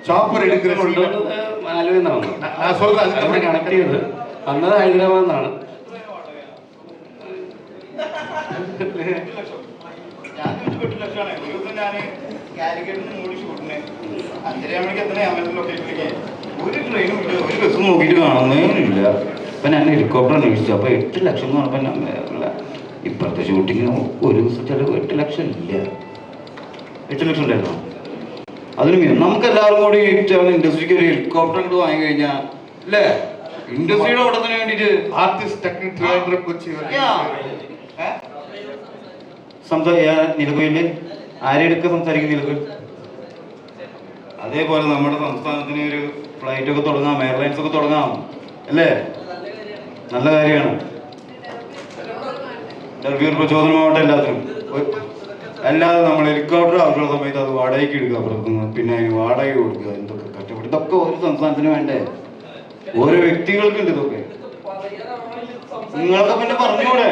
Chopper எடுக்கிற ആലുവയിൽ നിന്നാണ് വന്നത്. நான் சொல்றேன் അതിനെ കണക്ട് ചെയ്ത് വന്നത് ഹൈദരാബാദിൽ നിന്നാണ്. ഒരു ട്രെയിനും ഇല്ല, ഒരു ബസ്സും നോക്കിയിട്ട് കാണുന്നേയില്ല. അപ്പം ഞാൻ ഹെലികോപ്റ്റർ അന്വേഷിച്ചു. അപ്പോൾ 8 ലക്ഷം എന്ന് പറഞ്ഞപ്പോൾ ഞാൻ വേറെ ഇപ്പോഴത്തെ ഷൂട്ടിങ്ങിന് ഒരു ദിവസം ചിലവ് 8 ലക്ഷം ഇല്ല. 8 ലക്ഷം ഉണ്ടായിരുന്നോ? അതിന് നമുക്ക് എല്ലാവരും കൂടി ഇൻഡസ്ട്രിക്ക് ഒരു ഹെലികോപ്റ്റർ കൊണ്ട് വാങ്ങി കഴിഞ്ഞാൽ അല്ലേ, ഇൻഡസ്ട്രിയുടെ ഓട്ടത്തിന് വേണ്ടിയിട്ട് നിലവില് ആരെടുക്കുക സംസാരിക്കും നിലവിൽ. അതേപോലെ നമ്മുടെ സംസ്ഥാനത്തിന് ഒരു ഫ്ലൈറ്റൊക്കെ തുടങ്ങാം, എയർലൈൻസ് ഒക്കെ തുടങ്ങാം അല്ലേ, നല്ല കാര്യമാണ്. ഒരു പ്രചോദനമാവട്ടെ എല്ലാത്തിനും. അല്ലാതെ നമ്മൾ ഹെലികോപ്റ്റർ ആവശ്യമുള്ള സമയത്ത് അത് വാടകയ്ക്ക് എടുക്കുക, പുറത്തുനിന്ന് പിന്നെ അതിന് വാടക കൊടുക്കുക, എന്തൊക്കെ കഷ്ടപ്പെട്ട്. ഇതൊക്കെ ഒരു സംസ്ഥാനത്തിന് വേണ്ടേ, ഓരോ വ്യക്തികൾക്കുണ്ട് ഇതൊക്കെ. നിങ്ങൾക്ക് പിന്നെ പറഞ്ഞൂടെ?